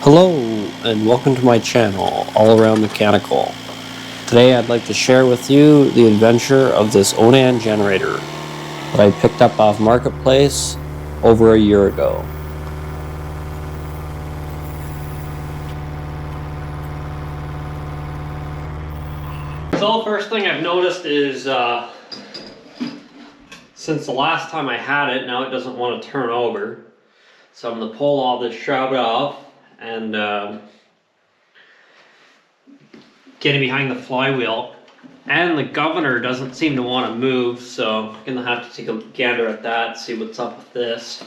Hello and welcome to my channel, All Around Mechanical. Today I'd like to share with you the adventure of this Onan generator that I picked up off Marketplace over a year ago. So first thing I've noticed is since the last time I had it, now it doesn't want to turn over. So I'm going to pull all this shroud off and get it behind the flywheel. And the governor doesn't seem to want to move, so I'm going to have to take a gander at that, see what's up with this.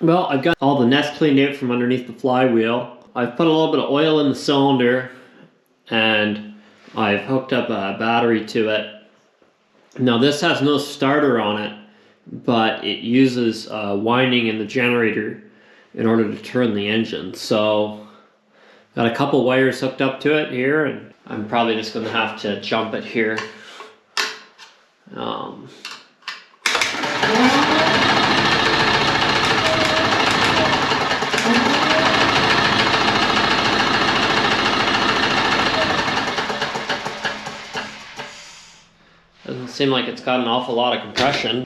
Well, I've got all the nest cleaned out from underneath the flywheel. I've put a little bit of oil in the cylinder and I've hooked up a battery to it. Now this has no starter on it, but it uses a winding in the generator in order to turn the engine. So got a couple wires hooked up to it here, and I'm probably just going to have to jump it here. Doesn't seem like it's got an awful lot of compression. I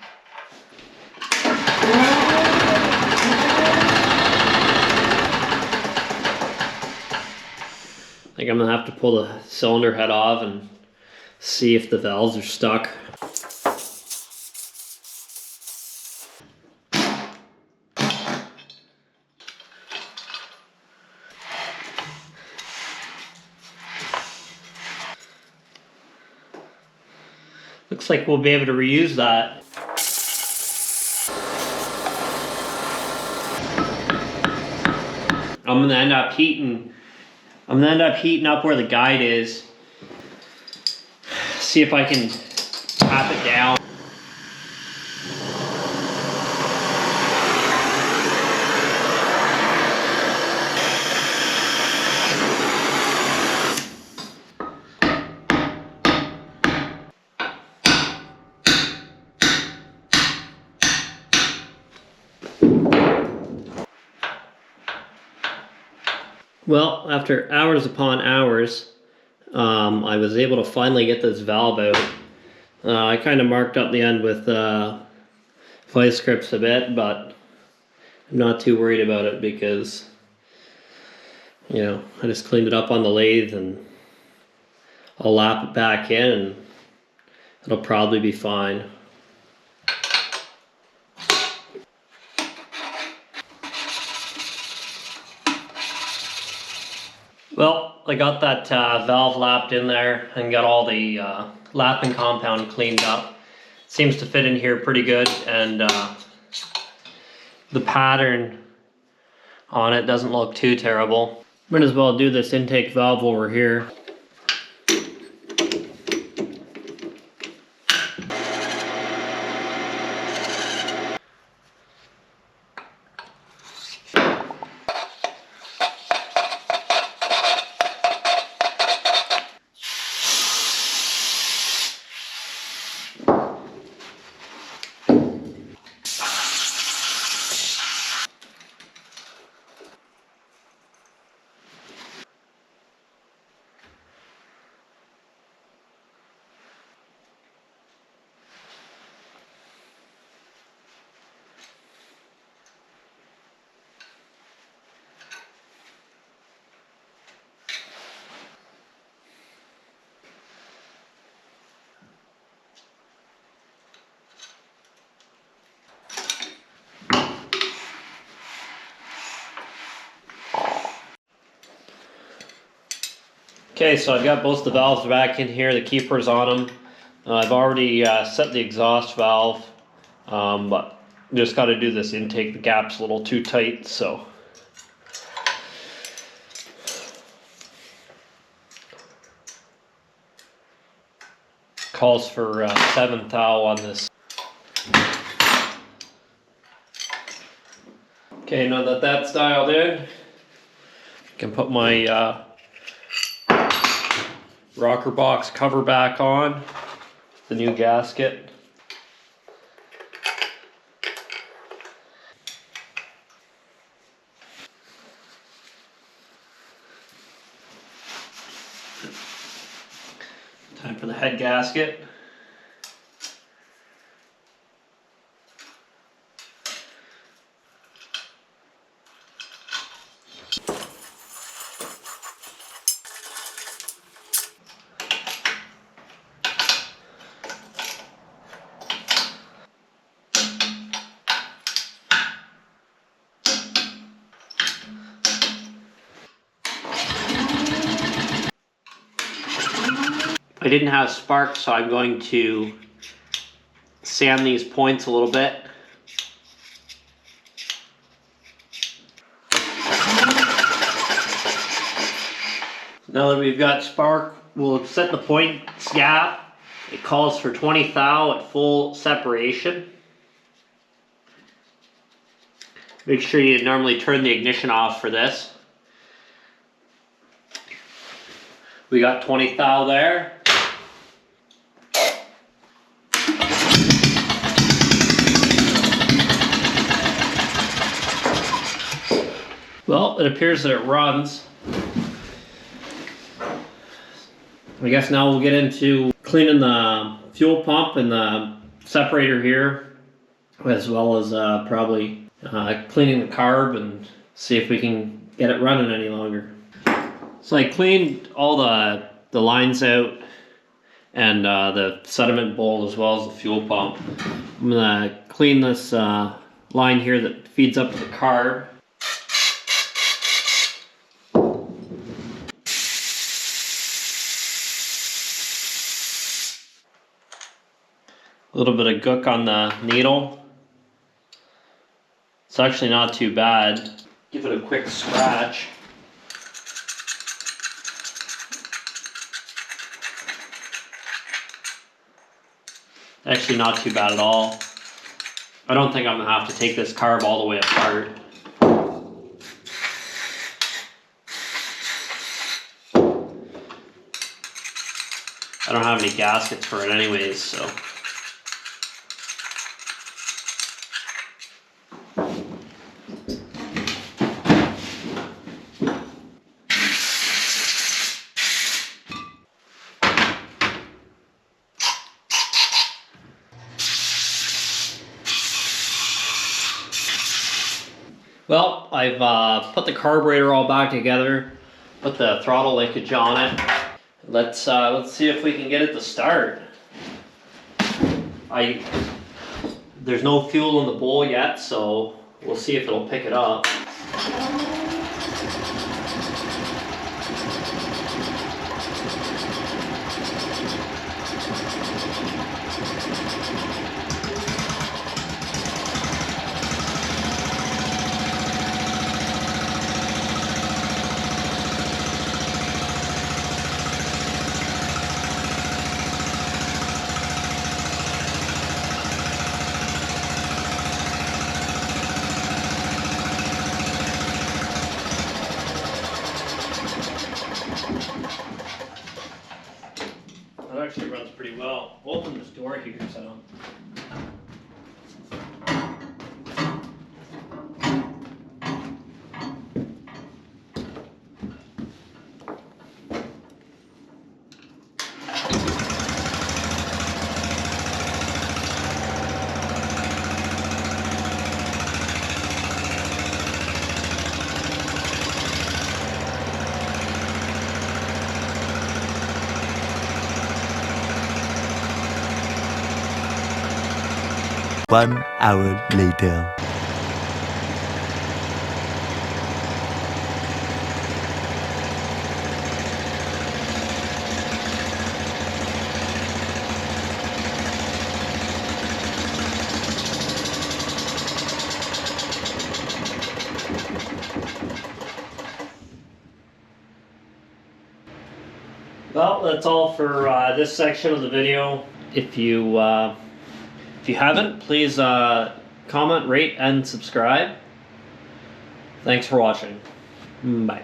think I'm going to have to pull the cylinder head off and see if the valves are stuck. Looks like we'll be able to reuse that. I'm gonna end up heating up where the guide is. See if I can tap it down. Well, after hours upon hours, I was able to finally get this valve out. I kind of marked up the end with vice grips a bit, but I'm not too worried about it because, you know, I just cleaned it up on the lathe and I'll lap it back in and it'll probably be fine. Well, I got that valve lapped in there and got all the lapping compound cleaned up. Seems to fit in here pretty good, and the pattern on it doesn't look too terrible. Might as well do this intake valve over here. Okay, so I've got both the valves back in here, the keepers on them. I've already set the exhaust valve, but just got to do this intake. The gap's a little too tight, so. Calls for 7 thou on this. Okay, now that that's dialed in, I can put my rocker box cover back on, the new gasket. Time for the head gasket. I didn't have sparks, so I'm going to sand these points a little bit. Now that we've got spark, we'll set the points gap. It calls for 20 thou at full separation. Make sure you normally turn the ignition off for this. We got 20 thou there. Well, it appears that it runs. I guess now we'll get into cleaning the fuel pump and the separator here, as well as probably cleaning the carb and see if we can get it running any longer. So I cleaned all the lines out and the sediment bowl as well as the fuel pump. I'm gonna clean this line here that feeds up to the carb. A little bit of gook on the needle. It's actually not too bad. Give it a quick scratch. Actually not too bad at all. I don't think I'm gonna have to take this carb all the way apart. I don't have any gaskets for it anyways, so. Well, I've put the carburetor all back together, put the throttle linkage on it. Let's see if we can get it to start. There's no fuel in the bowl yet, so we'll see if it'll pick it up. That actually runs pretty well. We'll open this door here so. One hour later. Well, that's all for this section of the video. If you haven't, please comment, rate, and subscribe. Thanks for watching. Bye.